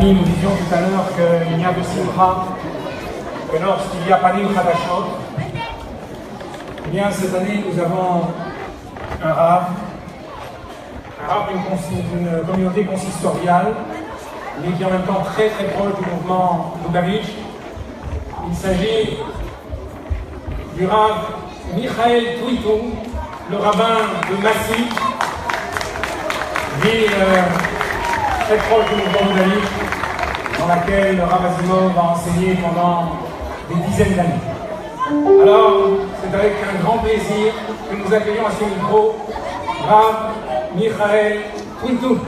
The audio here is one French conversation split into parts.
amis, nous disions tout à l'heure qu'il n'y a de simcha que lorsqu'il y a Panim Chadashot. Eh bien, cette année, nous avons un Rav d'une communauté consistoriale, mais qui est en même temps très très proche du mouvement Lubavitch. Il s'agit du Rav Michael Twitou, le rabbin de Massy, ville très proche du mouvement Lubavitch, dans laquelle le Rav Asimov a enseigné pendant des dizaines d'années. Alors, c'est avec un grand plaisir que nous accueillons à ce micro Rav Michael Twitou.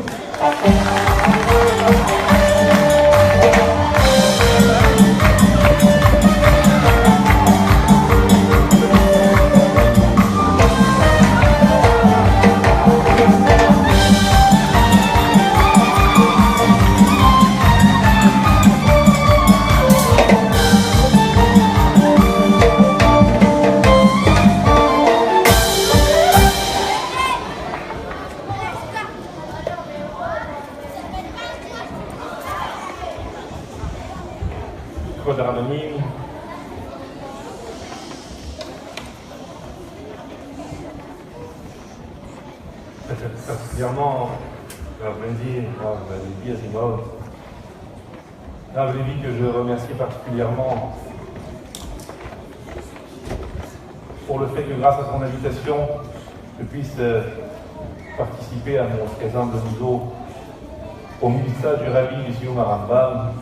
particulièrement Rav Asimov, Rav Levi, que je remercie particulièrement pour le fait que grâce à son invitation, je puisse participer à mon très humble niveau au ministère du Rabbi du Sioum Rambam.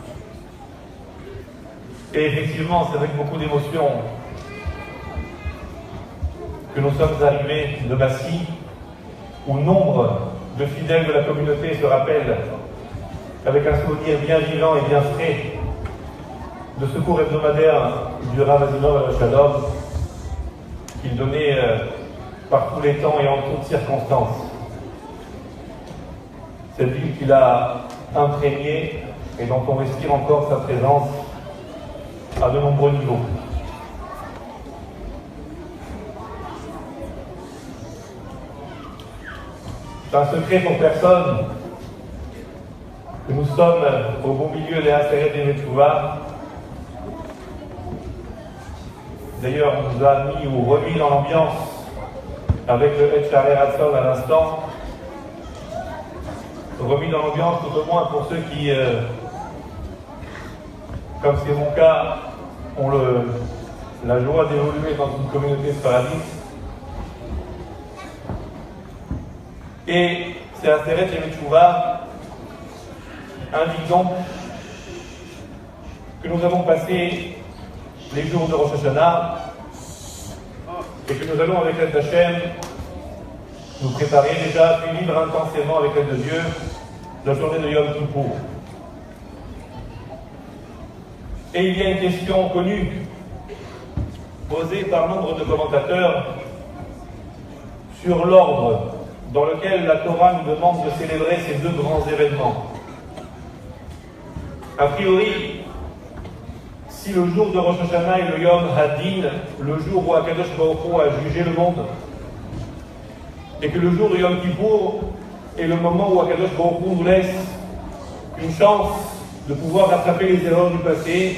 Et effectivement, c'est avec beaucoup d'émotion que nous sommes arrivés de Massy, où nombre de fidèles de la communauté se rappellent, avec un souvenir bien vivant et bien frais, de ce cours hebdomadaire du Rav Asimov à Shalom, qu'il donnait par tous les temps et en toutes circonstances. Cette ville qu'il a imprégnée et dont on respire encore sa présence à de nombreux niveaux. C'est un secret pour personne que nous sommes au beau milieu des Aseret et Metchouva. D'ailleurs, on nous a mis ou remis dans l'ambiance avec le Et Shaarei Ratzon à l'instant. Remis dans l'ambiance tout au moins pour ceux qui, comme c'est mon cas, ont la joie d'évoluer dans une communauté sparadiste. Et c'est Aseret et Metchouva indique donc que nous avons passé les jours de Rosh Hashanah et que nous allons, avec l'aide d'Hachem, nous préparer déjà, puis vivre intensément avec l'aide de Dieu la journée de Yom Kippour. Et il y a une question connue posée par nombre de commentateurs sur l'ordre dans lequel la Torah nous demande de célébrer ces deux grands événements. A priori, si le jour de Rosh Hashanah est le Yom Hadin, le jour où Akadosh Baruch Hu a jugé le monde, et que le jour de Yom Kippour est le moment où Akadosh Baruch Hu nous laisse une chance de pouvoir rattraper les erreurs du passé,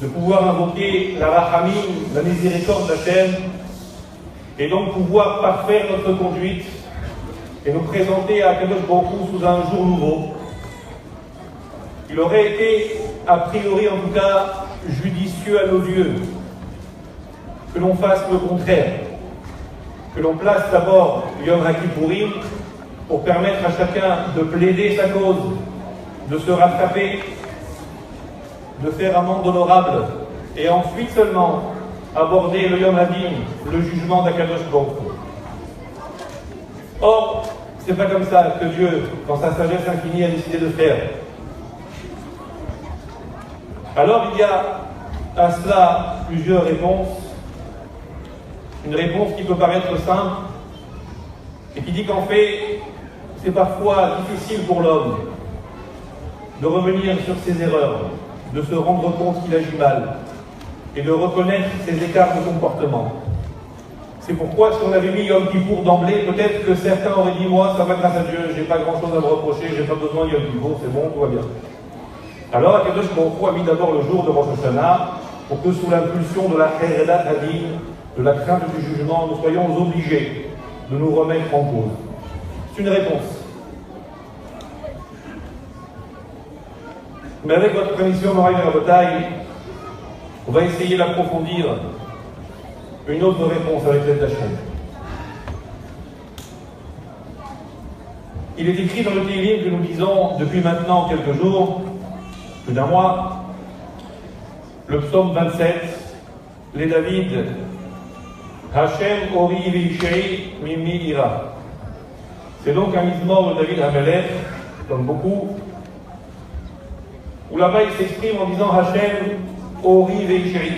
de pouvoir invoquer la Rachamim, la miséricorde d'Hachem, et donc pouvoir parfaire notre conduite et nous présenter à Akadosh Baruch Hu sous un jour nouveau. Il aurait été, a priori en tout cas, judicieux à nos yeux que l'on fasse le contraire, que l'on place d'abord Yom HaKippourim pour permettre à chacun de plaider sa cause, de se rattraper, de faire amende honorable, et ensuite seulement aborder le Yom Hadin, le jugement d'Akadosh Baruch Hu. Or, c'est pas comme ça que Dieu, dans sa sagesse infinie, a décidé de faire. Alors il y a à cela plusieurs réponses. Une réponse qui peut paraître simple et qui dit qu'en fait, c'est parfois difficile pour l'homme de revenir sur ses erreurs, de se rendre compte qu'il agit mal et de reconnaître ses écarts de comportement. C'est pourquoi si on avait mis Yom Kippour d'emblée, peut-être que certains auraient dit « Moi, ça va grâce à Dieu, j'ai pas grand-chose à me reprocher, j'ai pas besoin de Yom Kippour, c'est bon, tout va bien. » Alors Akadosh Baruch Hu a mis d'abord le jour de Rosh Hashanah pour que sous l'impulsion de la Cheredat Hadin, de la crainte du jugement, nous soyons obligés de nous remettre en cause. C'est une réponse. Mais avec votre permission, Moraï Rabotai, on va essayer d'approfondir une autre réponse avec l'aide d'Hachem. Il est écrit dans le Tehillim que nous disons depuis maintenant quelques jours, plus d'un mois, le psaume 27, les David, Hachem Ori Veishei Mimi Ira. C'est donc un mizmor de David Hamelech, comme beaucoup, où là-bas il s'exprime en disant Hachem Ori Veishei,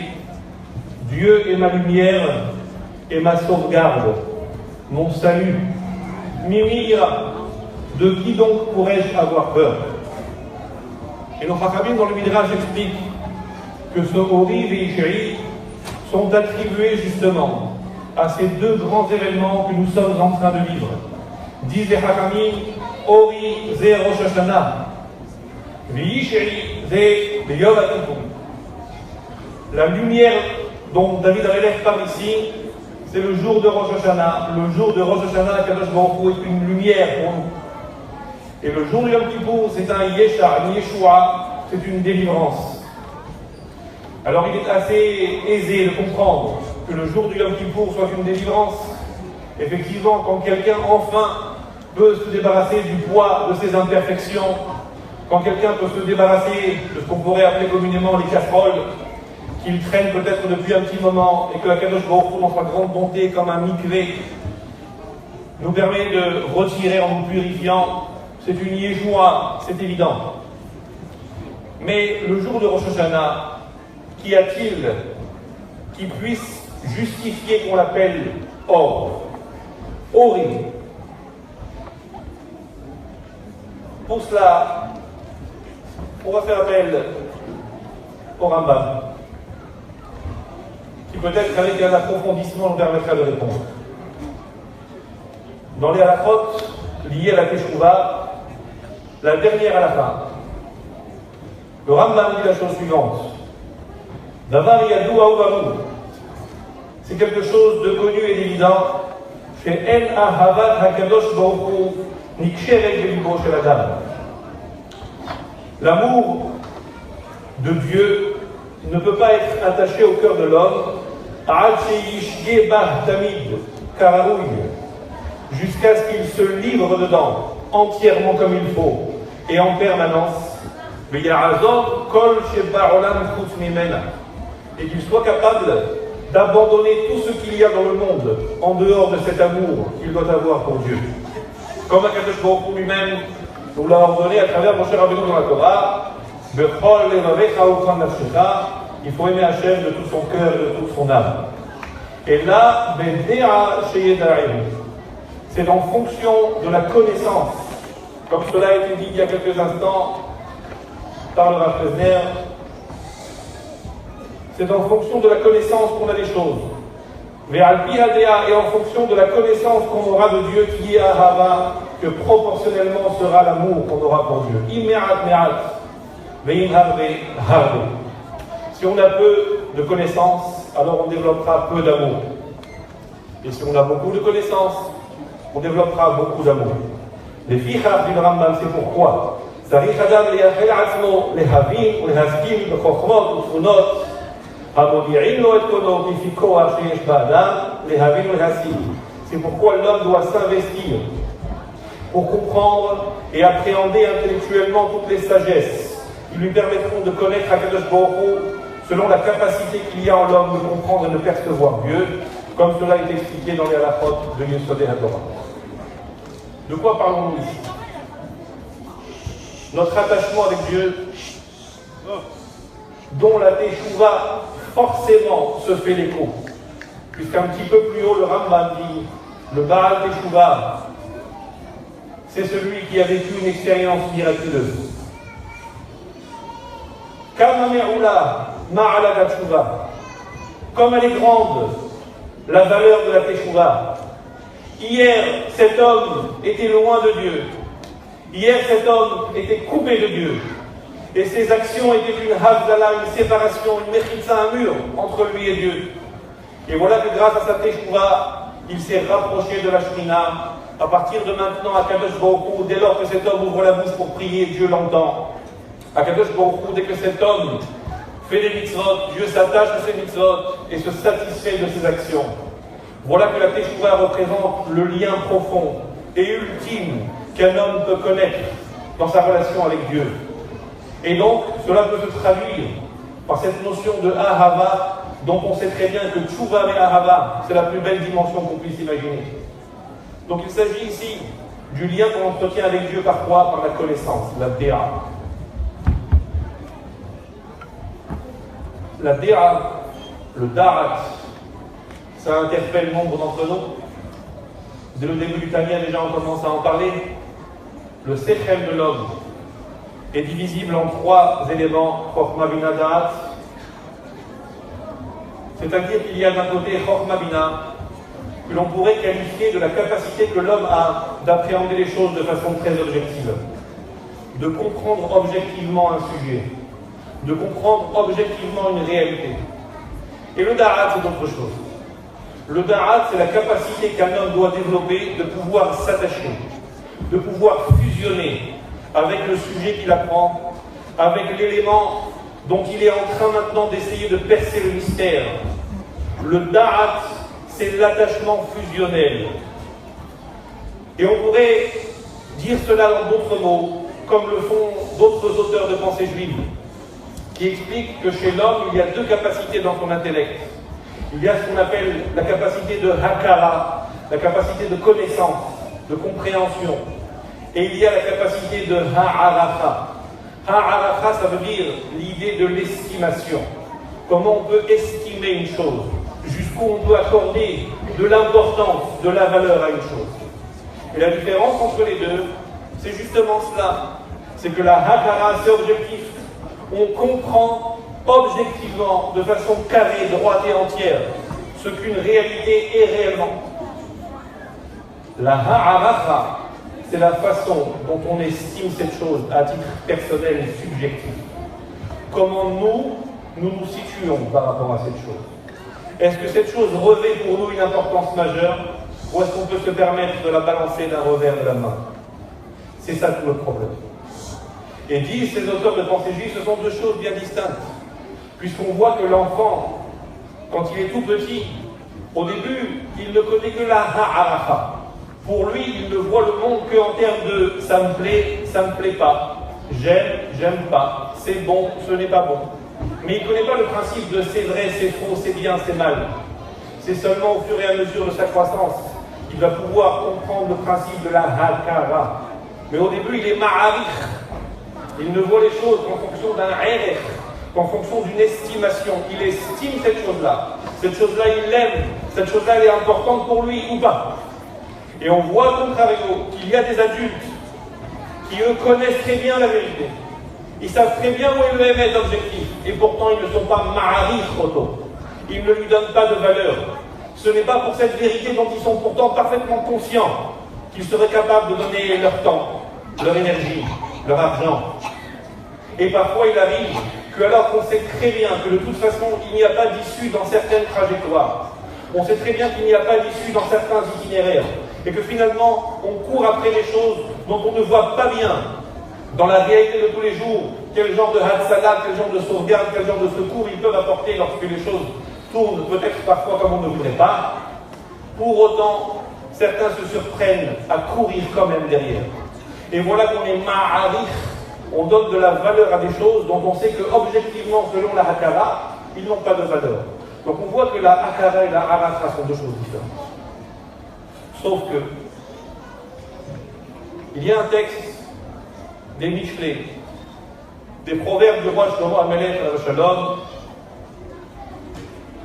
Dieu est ma lumière et ma sauvegarde, mon salut. Mimi Ira, de qui donc pourrais-je avoir peur? Et nos Chachamim dans le Midrash expliquent que ce Ori Veishei sont attribués justement à ces deux grands événements que nous sommes en train de vivre. Disent les Chachamim, Ori Ze Rosh Hashanah, Veishei Ze Yom HaKippur. La lumière dont David Hamelech parle ici, c'est le jour de Rosh Hashanah. Le jour de Rosh Hashanah, Kadosh Baruch Hu est une lumière pour nous. Et le jour de Yom Kippour, c'est un Yesha, un Yeshua, c'est une délivrance. Alors il est assez aisé de comprendre que le jour du Yom Kippour soit une délivrance. Effectivement, quand quelqu'un enfin peut se débarrasser du poids de ses imperfections, quand quelqu'un peut se débarrasser de ce qu'on pourrait appeler communément les casseroles, qu'il traîne peut-être depuis un petit moment, et que la Kadosh Baruch Hu, dans sa grande bonté, comme un mikvé, nous permet de retirer en nous purifiant, c'est une Yeshua, c'est évident. Mais le jour de Rosh Hashanah, qu'y a-t-il qui puisse justifier qu'on l'appelle Or, Ori? Pour cela, on va faire appel au Rambam, qui peut-être avec un approfondissement nous permettra de répondre. Dans les halachot liés à la Teshuvah, la dernière à la fin, le Rambam dit la chose suivante. Davar yadou ha'uvamu. C'est quelque chose de connu et d'évident. Chez En Ahavat HaKadosh Baruch Hu Niksheret Belibo Shel Adam. L'amour de Dieu ne peut pas être attaché au cœur de l'homme jusqu'à ce qu'il se livre dedans entièrement comme il faut et en permanence et qu'il soit capable d'abandonner tout ce qu'il y a dans le monde en dehors de cet amour qu'il doit avoir pour Dieu. Comme Akadosh Baruch Hu lui-même nous l'a ordonné à travers Moshe Rabbeinu dans la Torah, il faut aimer Hachem de tout son cœur et de toute son âme. Et là, c'est en fonction de la connaissance, comme cela a été dit il y a quelques instants par le Rav Pesner, c'est en fonction de la connaissance qu'on a des choses. Et en fonction de la connaissance qu'on aura de Dieu qui est Ahava, que proportionnellement sera l'amour qu'on aura pour Dieu. Si on a peu de connaissances, alors on développera peu d'amour. Et si on a beaucoup de connaissances, on développera beaucoup d'amour. Les filles du Rambam, c'est pourquoi c'est pourquoi l'homme doit s'investir pour comprendre et appréhender intellectuellement toutes les sagesses qui lui permettront de connaître Akadosh Baruch Hu selon la capacité qu'il y a en l'homme de comprendre et de percevoir Dieu, comme cela est expliqué dans les halachot de Yesodei HaTorah. De quoi parlons-nous ici? Notre attachement avec Dieu, dont la Teshuvah forcément se fait l'écho, puisqu'un petit peu plus haut le Rambam dit le Baal Teshuvah, c'est celui qui a vécu une expérience miraculeuse. Comme elle est grande, la valeur de la Teshuvah. Hier, cet homme était loin de Dieu. Hier, cet homme était coupé de Dieu. Et ses actions étaient une havdalah, une séparation, une mechitza, un mur entre lui et Dieu. Et voilà que grâce à sa teshuvah, il s'est rapproché de la Shrina. À partir de maintenant, à Kadosh Baruch Hu, dès lors que cet homme ouvre la bouche pour prier, Dieu l'entend. À Kadosh Baruch Hu, dès que cet homme fait des mitzvot, Dieu s'attache à ses mitzvot et se satisfait de ses actions. Voilà que la teshuvah représente le lien profond et ultime qu'un homme peut connaître dans sa relation avec Dieu. Et donc, cela peut se traduire par cette notion de ahava, dont on sait très bien que teshuvah et ahava, c'est la plus belle dimension qu'on puisse imaginer. Donc il s'agit ici du lien qu'on entretient avec Dieu par quoi? Par la connaissance, la déa. La déa, le darat, ça interpelle nombre d'entre nous. Dès le début du Tanya, déjà on commence à en parler. Le sechel de l'homme est divisible en trois éléments, Chokhmah Bina Da'at. C'est-à-dire qu'il y a d'un côté Chokhmah Bina, que l'on pourrait qualifier de la capacité que l'homme a d'appréhender les choses de façon très objective, de comprendre objectivement un sujet, de comprendre objectivement une réalité. Et le Da'at, c'est autre chose. Le Da'at, c'est la capacité qu'un homme doit développer de pouvoir s'attacher, de pouvoir fusionner avec le sujet qu'il apprend, avec l'élément dont il est en train maintenant d'essayer de percer le mystère. Le Da'at, c'est l'attachement fusionnel. Et on pourrait dire cela en d'autres mots, comme le font d'autres auteurs de pensée juive, qui expliquent que chez l'homme, il y a deux capacités dans son intellect. Il y a ce qu'on appelle la capacité de hakara, la capacité de connaissance, de compréhension. Et il y a la capacité de ha'arafa. Ha'arafa, ça veut dire l'idée de l'estimation. Comment on peut estimer une chose, jusqu'où on peut accorder de l'importance, de la valeur à une chose. Et la différence entre les deux, c'est justement cela. C'est que la hakara, c'est objectif. On comprend objectivement, de façon carrée, droite et entière, ce qu'une réalité est réellement. La ha'arafa, c'est la façon dont on estime cette chose à titre personnel et subjectif. Comment nous nous situons par rapport à cette chose. Est-ce que cette chose revêt pour nous une importance majeure, ou est-ce qu'on peut se permettre de la balancer d'un revers de la main? C'est ça tout le problème. Et disent ces auteurs de pensée juive, ce sont deux choses bien distinctes. Puisqu'on voit que l'enfant, quand il est tout petit, au début, il ne connaît que la ha'arafa. Pour lui, il ne voit le monde qu'en termes de ça me plaît pas, j'aime pas, c'est bon, ce n'est pas bon. Mais il ne connaît pas le principe de c'est vrai, c'est faux, c'est bien, c'est mal. C'est seulement au fur et à mesure de sa croissance qu'il va pouvoir comprendre le principe de la hakara. Mais au début, il est ma'arif. Il ne voit les choses qu'en fonction d'un erech, qu'en fonction d'une estimation. Il estime cette chose-là. Cette chose-là, il l'aime. Cette chose-là, elle est importante pour lui ou pas. Et on voit, contrairement, qu'il y a des adultes qui, eux, connaissent très bien la vérité. Ils savent très bien où est le émet objectif. Et pourtant, ils ne sont pas ma'arif trop tôt. Ils ne lui donnent pas de valeur. Ce n'est pas pour cette vérité dont ils sont pourtant parfaitement conscients qu'ils seraient capables de donner leur temps, leur énergie, leur argent. Et parfois, il arrive que, alors qu'on sait très bien que de toute façon, il n'y a pas d'issue dans certaines trajectoires, on sait très bien qu'il n'y a pas d'issue dans certains itinéraires, et que finalement, on court après les choses dont on ne voit pas bien, dans la réalité de tous les jours, quel genre de hatsala, quel genre de sauvegarde, quel genre de secours ils peuvent apporter lorsque les choses tournent peut-être parfois comme on ne voudrait pas. Pour autant, certains se surprennent à courir quand même derrière. Et voilà qu'on est ma'arif, on donne de la valeur à des choses dont on sait que objectivement, selon la hakara, ils n'ont pas de valeur. Donc on voit que la hakara et la harafa sont deux choses différentes. Sauf que, il y a un texte des Mishlei, des proverbes du roi Shlomo Amelech Shalom,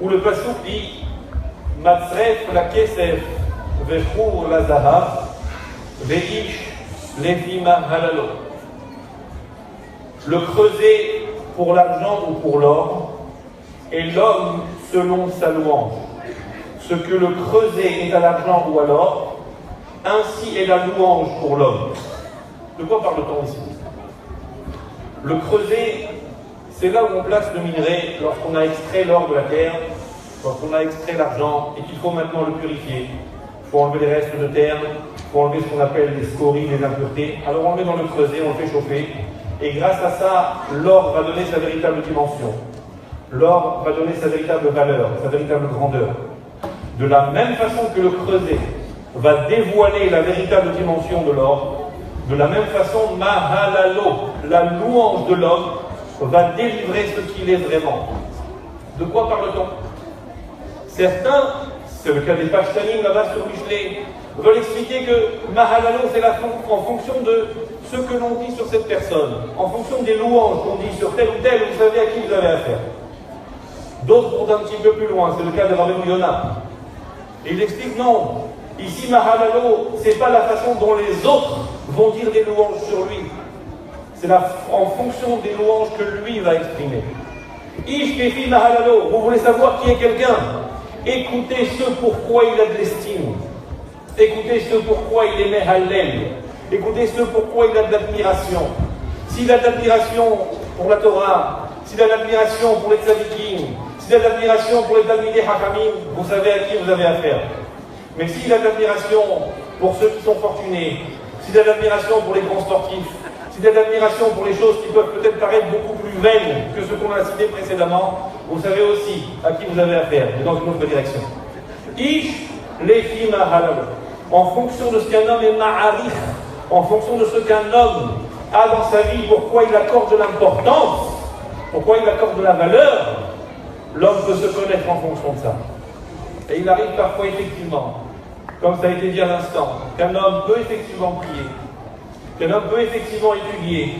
où le pasuk dit Matzref la kesef vechur la zahav veish lefima halalo. Le creuset pour l'argent ou pour l'or, et l'homme selon sa louange. Ce que le creuset est à l'argent ou à l'or, ainsi est la louange pour l'homme. De quoi parle-t-on ici? Le creuset, c'est là où on place le minerai lorsqu'on a extrait l'or de la terre, lorsqu'on a extrait l'argent et qu'il faut maintenant le purifier. Il faut enlever les restes de terre, il faut enlever ce qu'on appelle les scories, les impuretés. Alors on le met dans le creuset, on le fait chauffer. Et grâce à ça, l'or va donner sa véritable dimension. L'or va donner sa véritable valeur, sa véritable grandeur. De la même façon que le creuset va dévoiler la véritable dimension de l'or, de la même façon, Mahalalo, la louange de l'homme, va délivrer ce qu'il est vraiment. De quoi parle-t-on? Certains, c'est le cas des Pashtanim là-bas sur Michelet, veulent expliquer que Mahalalo, c'est en fonction de ce que l'on dit sur cette personne, en fonction des louanges qu'on dit sur tel ou tel, vous savez à qui vous avez affaire. D'autres vont un petit peu plus loin, c'est le cas de Rabbi Yonah. Et il explique non, ici Mahalalo, c'est pas la façon dont les autres vont dire des louanges sur lui. C'est en fonction des louanges que lui va exprimer. Ish kefi Mahalalo, vous voulez savoir qui est quelqu'un? Écoutez ce pourquoi il a de l'estime. Écoutez ce pourquoi il est Mehallel. Écoutez ce pourquoi il a de l'admiration. S'il a de l'admiration pour la Torah, s'il a de l'admiration pour les tzadikim, s'il a de l'admiration pour les Talmidei Hakamim, vous savez à qui vous avez affaire. Mais s'il a de l'admiration pour ceux qui sont fortunés, s'il a de l'admiration pour les grands sportifs, s'il a de l'admiration pour les choses qui peuvent peut-être paraître beaucoup plus vaines que ce qu'on a cité précédemment, vous savez aussi à qui vous avez affaire, mais dans une autre direction. Ish lefi mahalalo. En fonction de ce qu'un homme est ma'arif, en fonction de ce qu'un homme a dans sa vie, pourquoi il accorde de l'importance, pourquoi il accorde de la valeur, l'homme peut se connaître en fonction de ça. Et il arrive parfois effectivement, comme ça a été dit à l'instant, qu'un homme peut effectivement prier, qu'un homme peut effectivement étudier,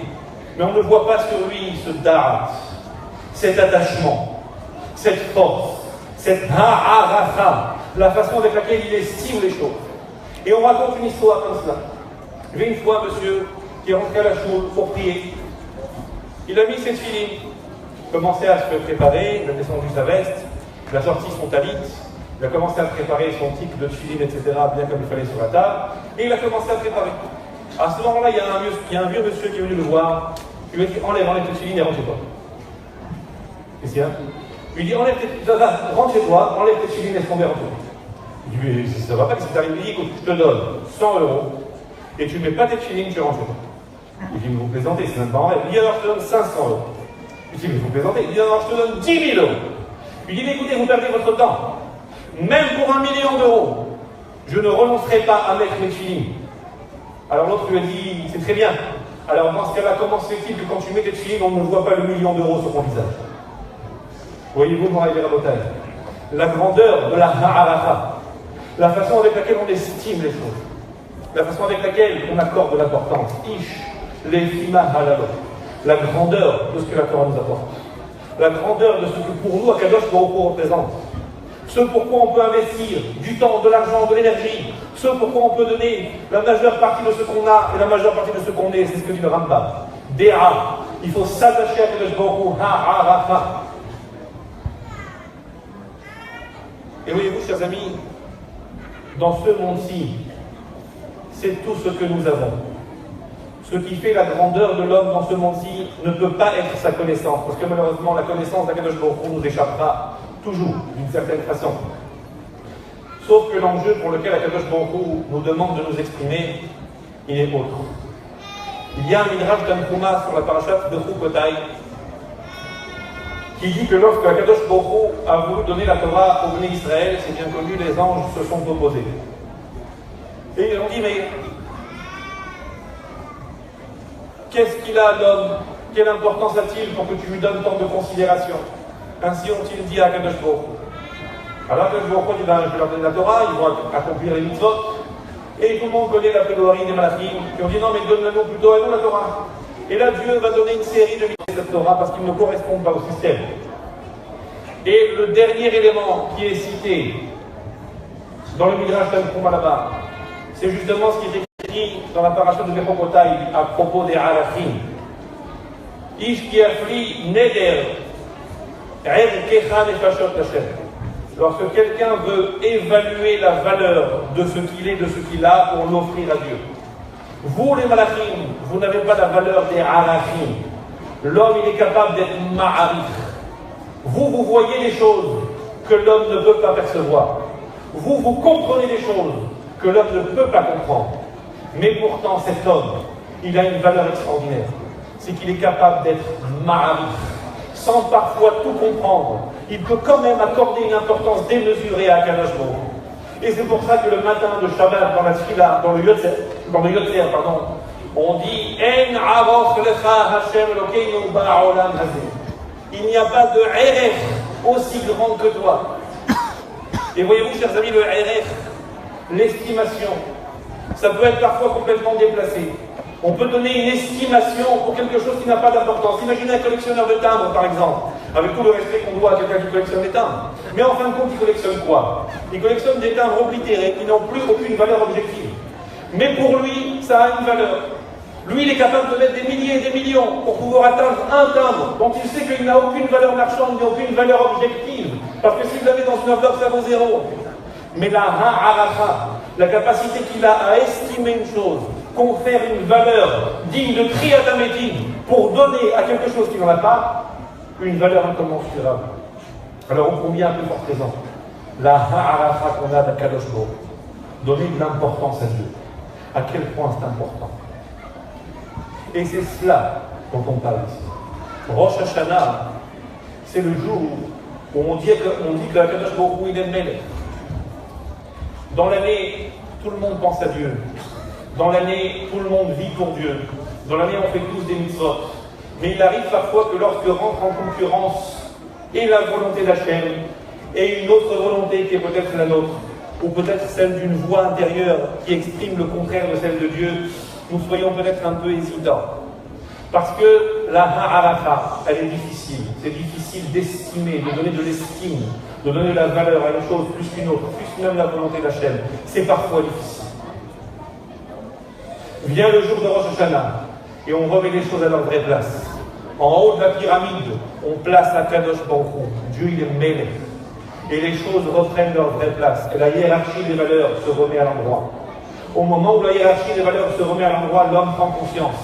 mais on ne voit pas sur lui ce da'at, cet attachement, cette force, cette ha'arafa, la façon avec laquelle il estime les choses. Et on raconte une histoire comme cela. Il y avait une fois un monsieur qui est rentré à la choule pour prier. Il a mis ses filines, commencé à se préparer, il a descendu sa veste, il a sorti son talit, il a commencé à préparer son tic de filines, etc., bien comme il fallait sur la table, et il a commencé à préparer. À ce moment-là, il y a un vieux monsieur qui est venu le voir, il lui a dit enlève tes filines et rentre chez toi. Qu'est-ce qu'il y a? Il lui dit rentre chez toi, enlève tes filines et laisse tomber, rentre chez toi. Il dit mais ça va pas, qu'est-ce qui t'arrive? Il dit écoute, je te donne 100 € et tu ne mets pas tes filines, tu rentres chez toi. Il dit mais vous plaisantez, c'est même pas en rêve. Il dit alors je te donne 500 €. Il dit mais vous plaisantez. Il dit alors je te donne 10 000 €. Il dit mais écoutez, vous perdez votre temps. Même pour 1 million d'euros, je ne renoncerai pas à mettre mes filines. Alors l'autre lui a dit c'est très bien. Alors dans ce cas-là, comment se fait-il que quand tu mets tes filines, on ne voit pas le 1 million d'euros sur ton visage? Voyez-vous, mon Rabbi Rabotai, la grandeur de la ha'arafa, la façon avec laquelle on estime les choses, la façon avec laquelle on accorde de l'importance. Ish, lefima halalo, la grandeur de ce que la Torah nous apporte, la grandeur de ce que pour nous Akadosh Baruch Hu représente, ce pourquoi on peut investir du temps, de l'argent, de l'énergie, ce pourquoi on peut donner la majeure partie de ce qu'on a et la majeure partie de ce qu'on est, c'est ce que dit le Rambam. Déa, il faut s'attacher à Akadosh Baruch Hu, ha'arafa. Et voyez-vous, chers amis, dans ce monde-ci, c'est tout ce que nous avons. Ce qui fait la grandeur de l'homme dans ce monde-ci ne peut pas être sa connaissance, parce que malheureusement, la connaissance d'Akadosh Baruch Hu nous échappera toujours, d'une certaine façon. Sauf que l'enjeu pour lequel Akadosh Baruch Hu nous demande de nous exprimer, il est autre. Il y a un midrash d'Ankouma sur la parashat de Chukotai, qui dit que lorsque Akadosh Baruch Hu a voulu donner la Torah au Bnei Israël, c'est bien connu, les anges se sont opposés. Et ils ont dit, mais qu'est-ce qu'il a l'homme? Quelle importance a-t-il pour que tu lui donnes tant de considération? Ainsi ont-ils dit à Akadosh Baruch Hu. Alors Akadosh Baruch Hu dit, je vais leur donner la Torah, ils vont accomplir les mitzvot. Et tout le monde connaît la plaidoirie des malachim, qui ont dit, non mais donne-la-nous plutôt à nous la Torah. Et là, Dieu va donner une série de mitzvot de cette Torah parce qu'ils ne correspondent pas au système. Et le dernier élément qui est cité dans le Midrash d'Ankouma là-bas, c'est justement ce qui est écrit dans la paracha de Bechokotai à propos des Arachim. Ish ki afli neder erkecha nefashot Hashem. Lorsque quelqu'un veut évaluer la valeur de ce qu'il est, de ce qu'il a, pour l'offrir à Dieu. Vous, les malachim, vous n'avez pas la valeur des arachim. L'homme, il est capable d'être ma'arif. Vous voyez les choses que l'homme ne peut pas percevoir. Vous comprenez les choses que l'homme ne peut pas comprendre. Mais pourtant, cet homme, il a une valeur extraordinaire. C'est qu'il est capable d'être ma'arif, sans parfois tout comprendre. Il peut quand même accorder une importance démesurée à Akadosh Baruch Hu. Et c'est pour ça que le matin de Shabbat, dans la Tfila, dans le Yotzer, on dit En aroch lecha Hashem Elokeinu ba'olam hazeh. Il n'y a pas de erech aussi grand que toi. Et voyez-vous, chers amis, le erech, l'estimation, ça peut être parfois complètement déplacé. On peut donner une estimation pour quelque chose qui n'a pas d'importance. Imaginez un collectionneur de timbres, par exemple, avec tout le respect qu'on doit à quelqu'un qui collectionne des timbres. Mais en fin de compte, il collectionne quoi? Il collectionne des timbres oblitérés qui n'ont plus aucune valeur objective. Mais pour lui, ça a une valeur. Lui, il est capable de mettre des milliers et des millions pour pouvoir atteindre un timbre dont il sait qu'il n'a aucune valeur marchande, ni aucune valeur objective. Parce que s'il l'avait dans une enveloppe, ça vaut zéro. Mais la ha'aracha, la capacité qu'il a à estimer une chose, confère une valeur digne de Kriyatametim pour donner à quelque chose qui n'en a pas une valeur incommensurable. Alors on convient un peu fort présent. La ha'aracha qu'on a d'Akadosh Baruch Hu, donner de l'importance à Dieu. À quel point c'est important. Et c'est cela dont on parle ici. Rosh Hashanah, c'est le jour où on dit que Akadosh Baruch Hu, il est Melech. Dans l'année, tout le monde pense à Dieu. Dans l'année, tout le monde vit pour Dieu. Dans l'année, on fait tous des mitzvot. Mais il arrive parfois que lorsque rentre en concurrence et la volonté d'Hachem et une autre volonté qui est peut-être la nôtre, ou peut-être celle d'une voix intérieure qui exprime le contraire de celle de Dieu, nous soyons peut-être un peu hésitants. Parce que la ha'aracha, elle est difficile. C'est difficile d'estimer, de donner de l'estime, de donner de la valeur à une chose plus qu'une autre, plus même la volonté d'Hachem. C'est parfois difficile. Vient le jour de Rosh Hashanah et on remet les choses à leur vraie place. En haut de la pyramide, on place Akadosh Baruch Hu. Dieu, il est Melech. Et les choses reprennent leur vraie place. Et la hiérarchie des valeurs se remet à l'endroit. Au moment où la hiérarchie des valeurs se remet à l'endroit, l'homme prend conscience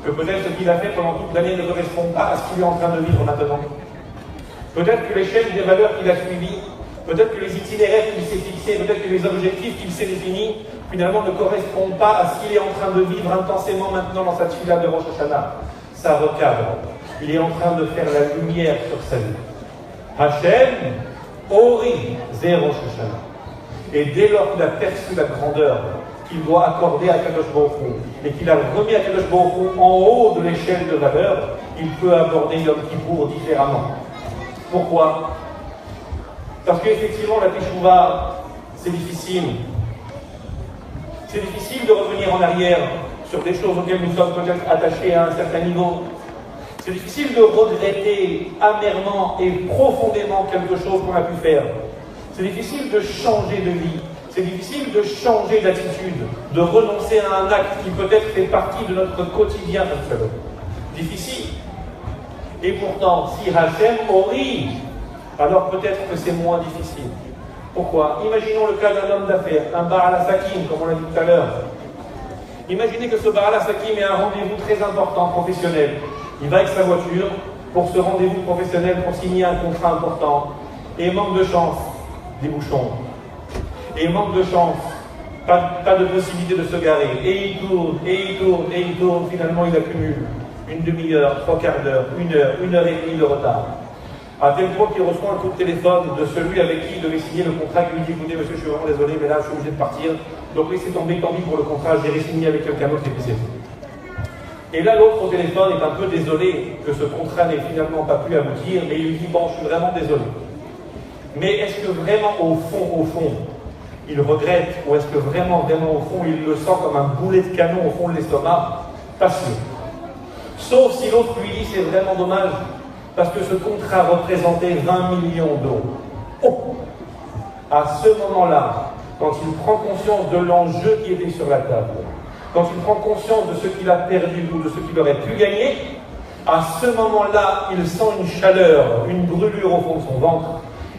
que peut-être ce qu'il a fait pendant toute l'année ne correspond pas à ce qu'il est en train de vivre maintenant. Peut-être que l'échelle des valeurs qu'il a suivies, peut-être que les itinéraires qu'il s'est fixés, peut-être que les objectifs qu'il s'est définis, finalement ne correspondent pas à ce qu'il est en train de vivre intensément maintenant dans sa tfila de Rosh Hashanah. Ça recadre. Il est en train de faire la lumière sur sa vie. Hachem, Ori, Zé Rosh Hashanah. Et dès lors qu'il a perçu la grandeur qu'il doit accorder à Kadosh Baruch Hu, et qu'il a remis à Kadosh Baruch Hu en haut de l'échelle de valeur, il peut aborder Yom Kippour différemment. Pourquoi? Parce qu'effectivement, la Teshuvah, c'est difficile. C'est difficile de revenir en arrière sur des choses auxquelles nous sommes peut-être attachés à un certain niveau. C'est difficile de regretter amèrement et profondément quelque chose qu'on a pu faire. C'est difficile de changer de vie. C'est difficile de changer d'attitude, de renoncer à un acte qui peut-être fait partie de notre quotidien actuel. Difficile. Et pourtant, si Hachem Ori, alors peut-être que c'est moins difficile. Pourquoi? Imaginons le cas d'un homme d'affaires, un Baal Hasakim, comme on l'a dit tout à l'heure. Imaginez que ce Baal Hasakim ait un rendez-vous très important, professionnel. Il va avec sa voiture pour ce rendez-vous professionnel, pour signer un contrat important. Et manque de chance, des bouchons. Et manque de chance, pas de possibilité de se garer. Et il tourne, et il tourne, et il tourne. Finalement, il accumule une demi-heure, 3/4 d'heure, 1 heure et demie de retard. À tel point qu'il reçoit un coup de téléphone de celui avec qui il devait signer le contrat, qui lui dit: écoutez, monsieur, je suis vraiment désolé, mais là, je suis obligé de partir. Donc, laissez tomber, tant pis pour le contrat, j'ai re-signé avec quelqu'un d'autre et puis c'est tout. Et là, l'autre au téléphone est un peu désolé que ce contrat n'ait finalement pas pu aboutir, mais il lui dit: bon, je suis vraiment désolé. Mais est-ce que vraiment, au fond, il regrette, ou est-ce que vraiment, au fond, il le sent comme un boulet de canon au fond de l'estomac? Pas sûr. Sauf si l'autre lui dit: c'est vraiment dommage, parce que ce contrat représentait 20 millions d'euros. Oh! À ce moment-là, quand il prend conscience de l'enjeu qui était sur la table, quand il prend conscience de ce qu'il a perdu ou de ce qu'il aurait pu gagner, à ce moment-là, il sent une chaleur, une brûlure au fond de son ventre.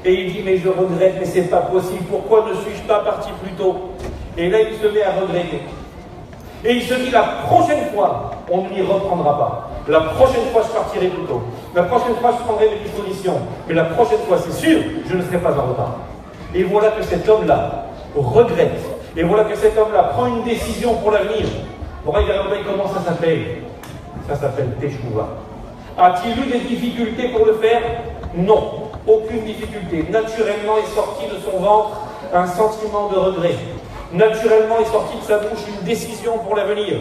Et il dit: mais je regrette, mais c'est pas possible, pourquoi ne suis-je pas parti plus tôt? Et là, il se met à regretter. Et il se dit: la prochaine fois, on ne m'y reprendra pas. La prochaine fois, je partirai plus tôt. La prochaine fois, je prendrai mes dispositions. Mais la prochaine fois, c'est sûr, je ne serai pas en retard. Et voilà que cet homme-là regrette. Et voilà que cet homme-là prend une décision pour l'avenir. Regardez comment ça s'appelle. Ça s'appelle Teshuvah. A-t-il eu des difficultés pour le faire? Non, aucune difficulté. Naturellement est sorti de son ventre un sentiment de regret. Naturellement est sorti de sa bouche une décision pour l'avenir.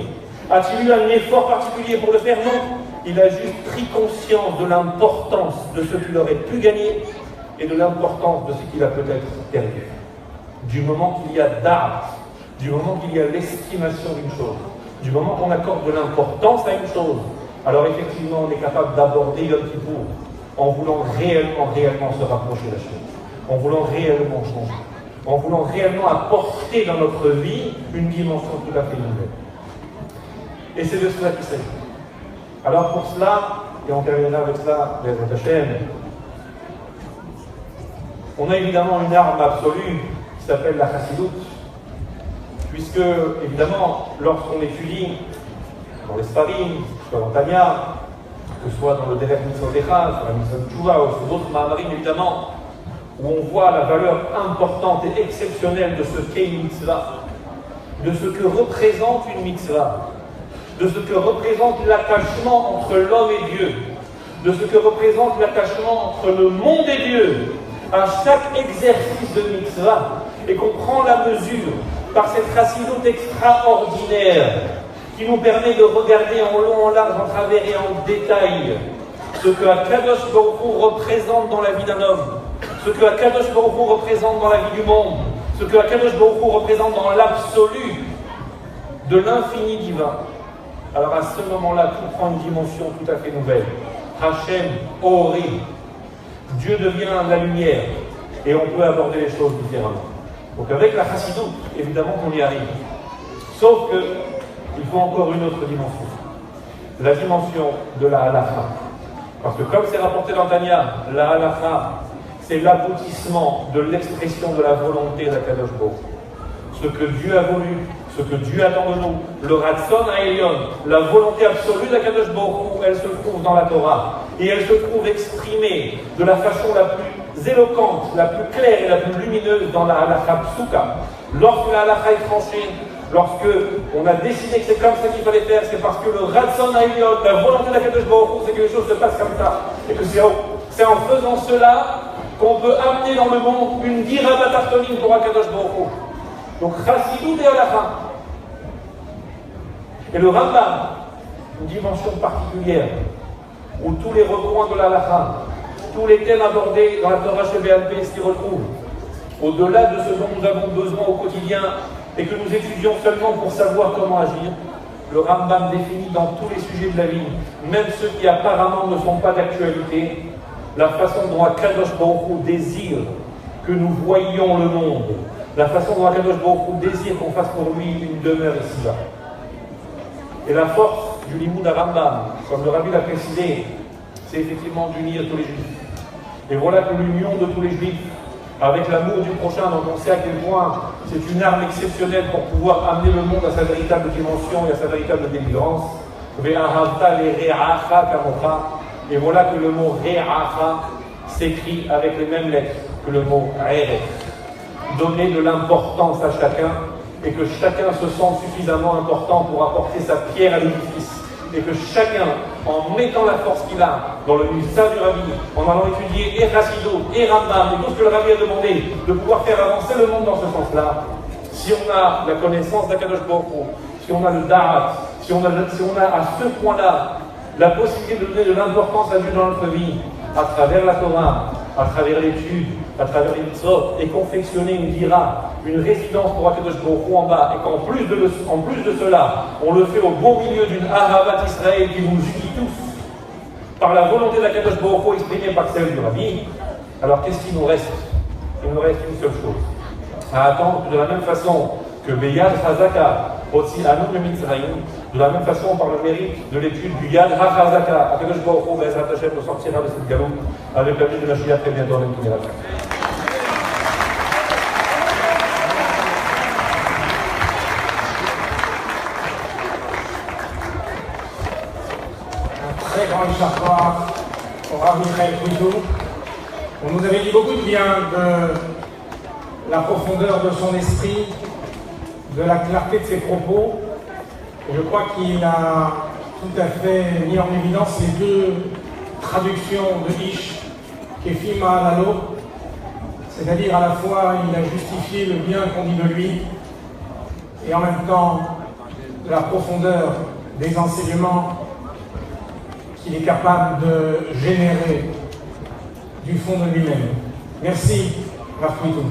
A-t-il eu un effort particulier pour le faire? Non. Il a juste pris conscience de l'importance de ce qu'il aurait pu gagner et de l'importance de ce qu'il a peut-être perdu. Du moment qu'il y a d'art, du moment qu'il y a l'estimation d'une chose, du moment qu'on accorde de l'importance à une chose, alors effectivement on est capable d'aborder Yom Kippour en voulant réellement se rapprocher de la chose, en voulant réellement changer, en voulant réellement apporter dans notre vie une dimension tout à fait nouvelle. Et c'est de cela qu'il s'agit. Alors pour cela, et on terminera avec cela, Bezrat Hashem, on a évidemment une arme absolue qui s'appelle la Chassidut, puisque évidemment, lorsqu'on étudie dans les Sfarim, soit dans Tanya, que ce soit dans le Derech Mitzvot Echad, sur la Mitzvot Teshuvah ou sur d'autres Mahamarim évidemment, où on voit la valeur importante et exceptionnelle de ce qu'est une mitzvah, de ce que représente une mitzvah, de ce que représente l'attachement entre l'homme et Dieu, de ce que représente l'attachement entre le monde et Dieu, à chaque exercice de mitzvah, et qu'on prend la mesure par cette chassidut extraordinaire qui nous permet de regarder en long, en large, en travers et en détail ce que Akadosh Baruch Hu représente dans la vie d'un homme, ce que Akadosh Baruch Hu représente dans la vie du monde, ce que Akadosh Baruch Hu représente dans l'absolu de l'infini divin. Alors à ce moment-là, tout prend une dimension tout à fait nouvelle. Hachem Ori, Dieu devient la lumière, et on peut aborder les choses différemment. Donc avec la chassidut, évidemment qu'on y arrive. Sauf que il faut encore une autre dimension. La dimension de la halakha. Parce que comme c'est rapporté dans Tanya, la halakha, c'est l'aboutissement de l'expression de la volonté d'Akadosh Baruch Hu. Ce que Dieu a voulu, ce que Dieu attend de nous, le Ratzon Ha'elyon, la volonté absolue d'Akadosh Baruch Hu, elle se trouve dans la Torah. Et elle se trouve exprimée de la façon la plus éloquente, la plus claire et la plus lumineuse dans la halakha psuka. Lorsque la halakha est tranchée, lorsque on a décidé que c'est comme ça qu'il fallait faire, c'est parce que le Ratzon Ha'elyon, la volonté d'Akadosh Baruch Hu, c'est que les choses se passent comme ça. Et que c'est en faisant cela qu'on peut amener dans le monde une dira batartonim pour Akadosh Baruch Hu. Donc chassidut et halakha. Et le Rambam, une dimension particulière, où tous les recoins de la halakha, tous les thèmes abordés dans la Torah Shebéalpé s'y retrouvent, au-delà de ce dont nous avons besoin au quotidien et que nous étudions seulement pour savoir comment agir, le Rambam définit dans tous les sujets de la vie, même ceux qui apparemment ne sont pas d'actualité, la façon dont Akadosh Baruch Hu désire que nous voyions le monde, la façon dont Akadosh Baruch Hu désire qu'on fasse pour lui une demeure ici-bas. Et la force du Limoud à Rambam, comme le Rabbi l'a précisé, c'est effectivement d'unir tous les Juifs. Et voilà que l'union de tous les Juifs, avec l'amour du prochain, dont on sait à quel point c'est une arme exceptionnelle pour pouvoir amener le monde à sa véritable dimension et à sa véritable délivrance. Et voilà que le mot Re'acha s'écrit avec les mêmes lettres que le mot Erech. Donner de l'importance à chacun et que chacun se sente suffisamment important pour apporter sa pierre à l'édifice. Et que chacun, en mettant la force qu'il a dans le ministère du Rabbi, en allant étudier et Chassidut, et Rambam, et tout ce que le Rabbi a demandé, de pouvoir faire avancer le monde dans ce sens-là, si on a la connaissance d'Akadosh Baruch Hu, si on a le Da'at, si on a à ce point-là la possibilité de donner de l'importance à Dieu dans notre vie, à travers la Torah, à travers l'étude, à travers les mitzvot, et confectionner une dira, une résidence pour Akadosh Baruch Hu en bas, et qu'en plus de cela, on le fait au beau milieu d'une Ahavat Israël qui nous unit tous, par la volonté d'Akadosh Baruch Hu exprimée par celle du Rabbi, alors qu'est-ce qu'il nous reste? Il nous reste une seule chose, à attendre que de la même façon que Beyad Hazaka, aussi Anu Mitzrayim, de la même façon par le mérite de l'étude du Yad HaChazaka, Akadosh Baruch Hu, Bezrat Hashem, nous sortira de cette galoute avec la vie de Mashiach très bientôt dans les grand écharpard au Rav Michael Fruito. On nous avait dit beaucoup de bien de la profondeur de son esprit, de la clarté de ses propos. Et je crois qu'il a tout à fait mis en évidence les deux traductions de Ish, Kefima Lalo, c'est-à-dire à la fois il a justifié le bien qu'on dit de lui et en même temps la profondeur des enseignements qu'il est capable de générer du fond de lui-même. Merci, Rav Fruito.